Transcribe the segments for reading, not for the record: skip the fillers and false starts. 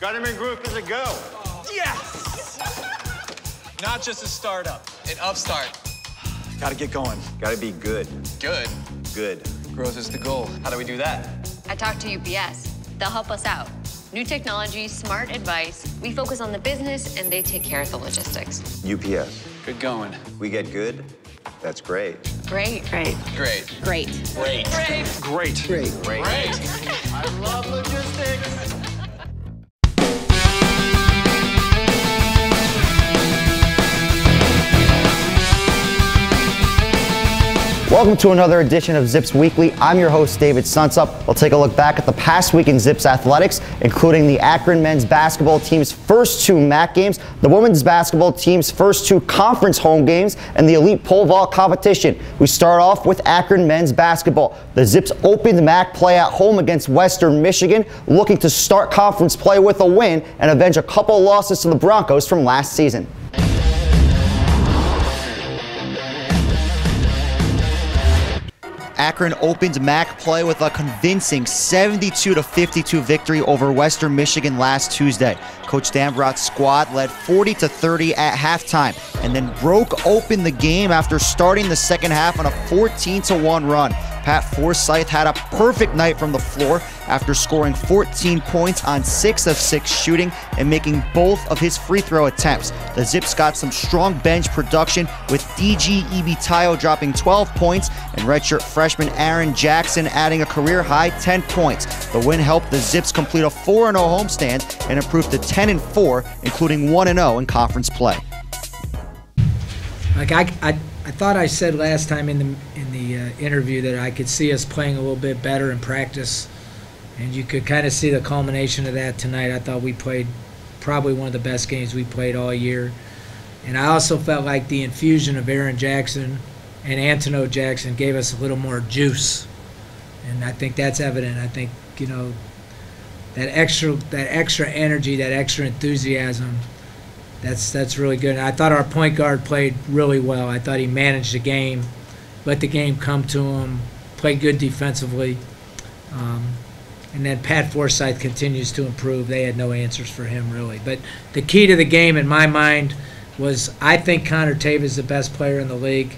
Got him in group as a go. Yes! Not just a startup, an upstart. Gotta get going. Gotta be good. Good. Good. Growth is the goal. How do we do that? I talked to UPS. They'll help us out. New technology, smart advice. We focus on the business, and they take care of the logistics. UPS. Good going. We get good. That's great. Great. Great. Great. Great. Great. Great. Great. Great. I love logistics. Welcome to another edition of Zips Weekly. I'm your host, David Sunsup. We'll take a look back at the past week in Zips athletics, including the Akron men's basketball team's first 2 MAC games, the women's basketball team's first 2 conference home games, and the elite pole vault competition. We start off with Akron men's basketball. The Zips opened MAC play at home against Western Michigan, looking to start conference play with a win and avenge a couple of losses to the Broncos from last season. Akron opened MAC play with a convincing 72-52 victory over Western Michigan last Tuesday. Coach Dambrot's squad led 40-30 at halftime and then broke open the game after starting the second half on a 14-1 run. Pat Forsyth had a perfect night from the floor after scoring 14 points on 6 of 6 shooting and making both of his free throw attempts. The Zips got some strong bench production with DG Ibitayo dropping 12 points and redshirt freshman Aaron Jackson adding a career-high 10 points. The win helped the Zips complete a 4-0 homestand and improve to 10-4, including 1-0 in conference play. I thought I said last time in the interview that I could see us playing a little bit better in practice, and you could kind of see the culmination of that tonight. I thought we played probably one of the best games we played all year, and I also felt like the infusion of Aaron Jackson and Antono Jackson gave us a little more juice, and I think that's evident. I think, you know, that extra energy, that extra enthusiasm. That's really good. And I thought our point guard played really well. I thought he managed the game, let the game come to him, played good defensively. And then Pat Forsyth continues to improve. They had no answers for him, really. But the key to the game, in my mind, was I think Connor Tave is the best player in the league.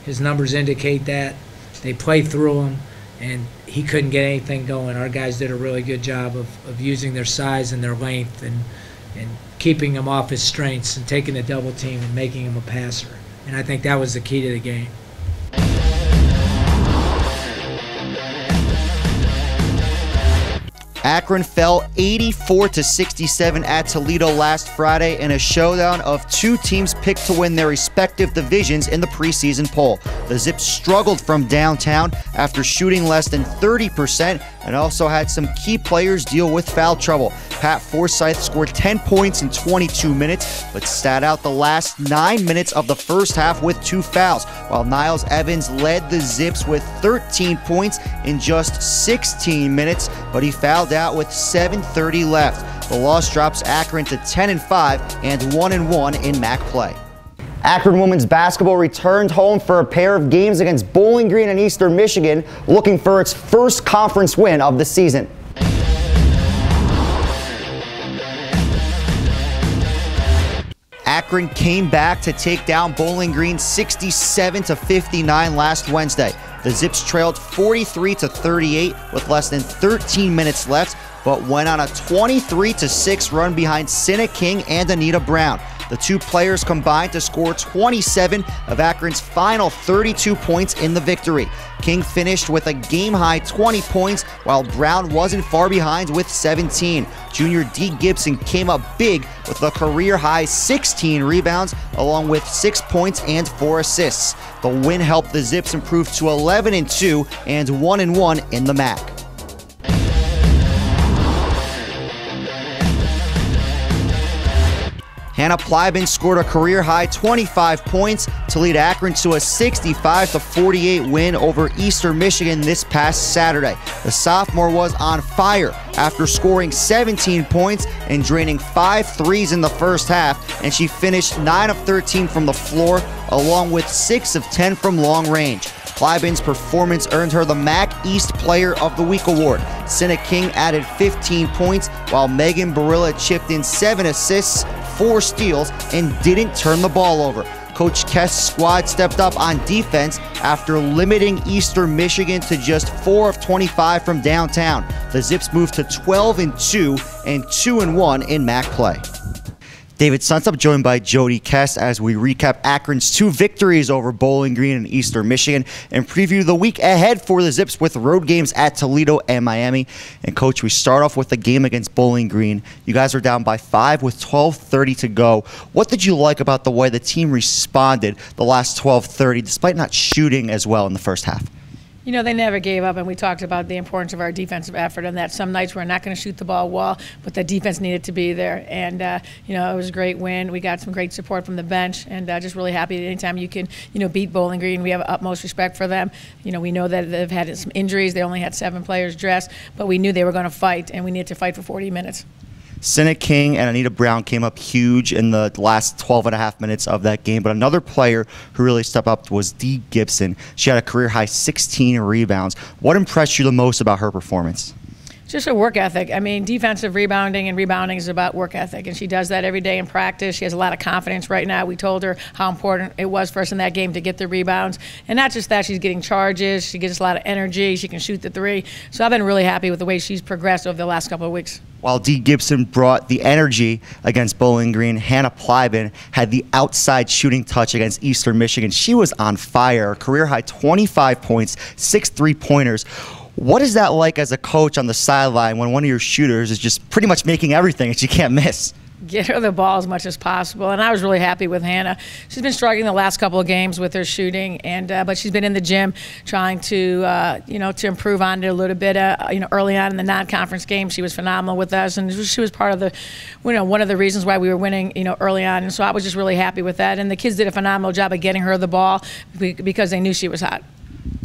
His numbers indicate that. They play through him, and he couldn't get anything going. Our guys did a really good job of using their size and their length and keeping him off his strengths and taking the double team and making him a passer. And I think that was the key to the game. Akron fell 84-67 at Toledo last Friday in a showdown of 2 teams picked to win their respective divisions in the preseason poll. The Zips struggled from downtown after shooting less than 30% and also had some key players deal with foul trouble. Pat Forsyth scored 10 points in 22 minutes, but sat out the last 9 minutes of the first half with 2 fouls, while Niles Evans led the Zips with 13 points in just 16 minutes, but he fouled out with 7:30 left. The loss drops Akron to 10-5 and 1-1 in MAC play. Akron women's basketball returned home for a pair of games against Bowling Green and Eastern Michigan, looking for its first conference win of the season. Akron came back to take down Bowling Green 67-59 last Wednesday. The Zips trailed 43-38 with less than 13 minutes left, but went on a 23-6 run behind Sinna King and Anita Brown. The 2 players combined to score 27 of Akron's final 32 points in the victory. King finished with a game-high 20 points, while Brown wasn't far behind with 17. Junior D. Gibson came up big with a career-high 16 rebounds, along with 6 points and 4 assists. The win helped the Zips improve to 11-2 and 1-1 in the MAC. Hannah Plyben scored a career-high 25 points to lead Akron to a 65-48 win over Eastern Michigan this past Saturday. The sophomore was on fire after scoring 17 points and draining 5 threes in the first half, and she finished 9 of 13 from the floor, along with 6 of 10 from long range. Plybin's performance earned her the MAC East Player of the Week award. Senna King added 15 points, while Megan Barilla chipped in 7 assists, 4 steals, and didn't turn the ball over. Coach Kest's squad stepped up on defense after limiting Eastern Michigan to just 4 of 25 from downtown. The Zips moved to 12-2 and 2-1 in MAC play. David Sunsup joined by Jody Kest as we recap Akron's 2 victories over Bowling Green and Eastern Michigan and preview the week ahead for the Zips with road games at Toledo and Miami. And Coach, we start off with the game against Bowling Green. You guys are down by 5 with 12:30 to go. What did you like about the way the team responded the last 12:30 despite not shooting as well in the first half? You know, they never gave up, and we talked about the importance of our defensive effort and that some nights we're not going to shoot the ball well, but the defense needed to be there. And, you know, it was a great win. We got some great support from the bench, and just really happy that anytime you can, you know, beat Bowling Green, we have utmost respect for them. You know, we know that they've had some injuries. They only had 7 players dressed, but we knew they were going to fight, and we needed to fight for 40 minutes. Senna King and Anita Brown came up huge in the last 12.5 minutes of that game, but another player who really stepped up was Dee Gibson. She had a career-high 16 rebounds. What impressed you the most about her performance? Just her work ethic. I mean, defensive rebounding and rebounding is about work ethic, and she does that every day in practice. She has a lot of confidence right now. We told her how important it was for us in that game to get the rebounds. And not just that, she's getting charges. She gives us a lot of energy. She can shoot the 3. So I've been really happy with the way she's progressed over the last couple of weeks. While Dee Gibson brought the energy against Bowling Green, Hannah Plybin had the outside shooting touch against Eastern Michigan. She was on fire. Career-high 25 points, 6 3-pointers. What is that like as a coach on the sideline when one of your shooters is just pretty much making everything and she can't miss? Get her the ball as much as possible, and I was really happy with Hannah. She's been struggling the last couple of games with her shooting, and but she's been in the gym trying to you know, to improve on it a little bit. You know, early on in the non-conference game, she was phenomenal with us, and she was part of the, you know, one of the reasons why we were winning, you know, early on. And so I was just really happy with that. And the kids did a phenomenal job of getting her the ball because they knew she was hot.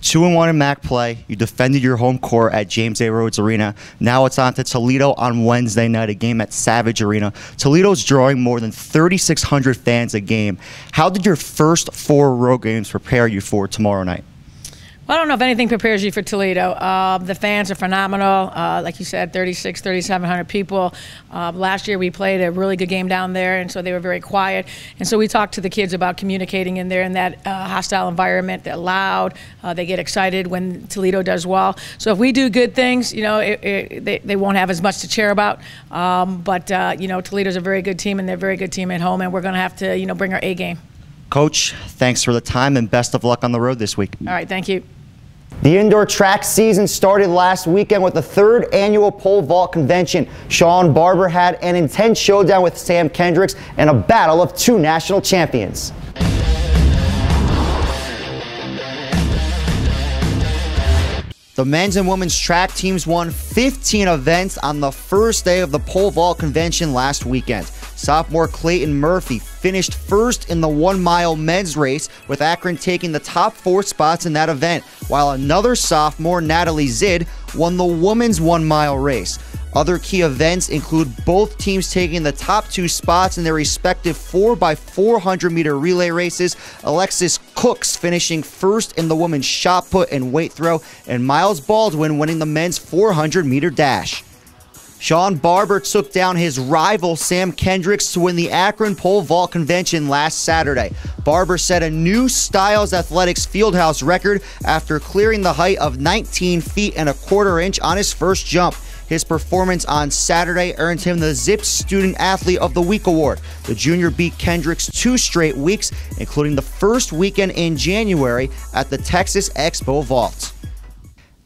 2-1 in MAC play. You defended your home court at James A. Rhodes Arena. Now it's on to Toledo on Wednesday night, a game at Savage Arena. Toledo's drawing more than 3,600 fans a game. How did your first 4 road games prepare you for tomorrow night? Well, I don't know if anything prepares you for Toledo. The fans are phenomenal. Like you said, 3,700 people. Last year we played a really good game down there, and so they were very quiet. And so we talked to the kids about communicating in there in that hostile environment. They're loud. They get excited when Toledo does well. So if we do good things, you know, they won't have as much to cheer about. But you know, Toledo's a very good team, and they're a very good team at home, and we're going to have to, you know, bring our A game. Coach, thanks for the time and best of luck on the road this week. All right, thank you. The indoor track season started last weekend with the 3rd annual pole vault convention. Sean Barber had an intense showdown with Sam Kendricks and a battle of 2 national champions. The men's and women's track teams won 15 events on the first day of the pole vault convention last weekend. Sophomore Clayton Murphy finished first in the 1-mile men's race, with Akron taking the top 4 spots in that event, while another sophomore, Natalie Zid, won the women's 1-mile race. Other key events include both teams taking the top 2 spots in their respective 4x400-meter relay races, Alexis Cooks finishing first in the women's shot put and weight throw, and Miles Baldwin winning the men's 400-meter dash. Sean Barber took down his rival Sam Kendricks to win the Akron Pole Vault Convention last Saturday. Barber set a new Styles Athletics Fieldhouse record after clearing the height of 19 feet and a quarter inch on his first jump. His performance on Saturday earned him the Zips Student Athlete of the Week award. The junior beat Kendricks 2 straight weeks, including the first weekend in January at the Texas Expo Vault.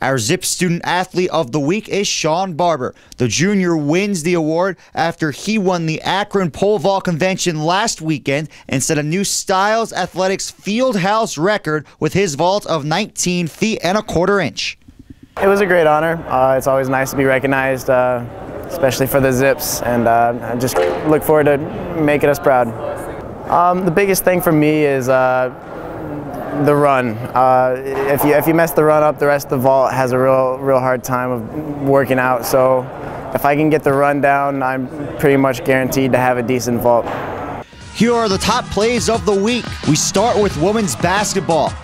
Our Zips Student Athlete of the Week is Sean Barber. The junior wins the award after he won the Akron Pole Vault Convention last weekend and set a new Styles Athletics Fieldhouse record with his vault of 19 feet and a quarter inch. It was a great honor. It's always nice to be recognized, especially for the Zips, and I just look forward to making us proud. The biggest thing for me is the run. If you mess the run up, the rest of the vault has a real hard time of working out. So if I can get the run down, I'm pretty much guaranteed to have a decent vault. Here are the top plays of the week. We start with women's basketball.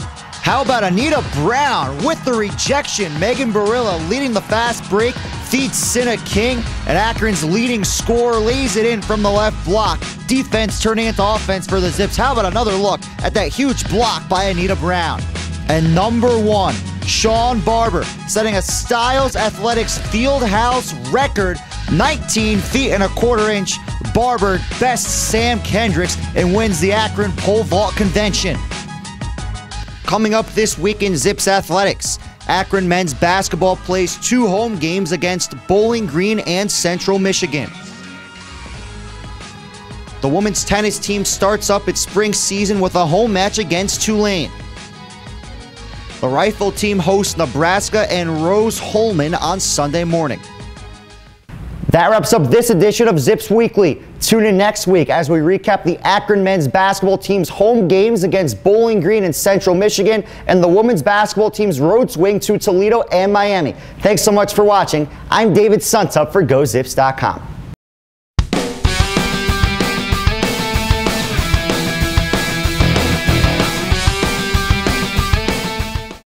How about Anita Brown with the rejection? Megan Barilla leading the fast break, feeds Cinna King, and Akron's leading scorer lays it in from the left block. Defense turning into offense for the Zips. How about another look at that huge block by Anita Brown? And number 1, Sean Barber, setting a Styles Athletics Fieldhouse record, 19 feet and a quarter inch. Barber bests Sam Kendricks and wins the Akron Pole Vault Convention. Coming up this week in Zips Athletics, Akron men's basketball plays 2 home games against Bowling Green and Central Michigan. The women's tennis team starts up its spring season with a home match against Tulane. The rifle team hosts Nebraska and Rose-Hulman on Sunday morning. That wraps up this edition of Zips Weekly. Tune in next week as we recap the Akron men's basketball team's home games against Bowling Green and Central Michigan and the women's basketball team's road swing to Toledo and Miami. Thanks so much for watching. I'm David Suntup for GoZips.com.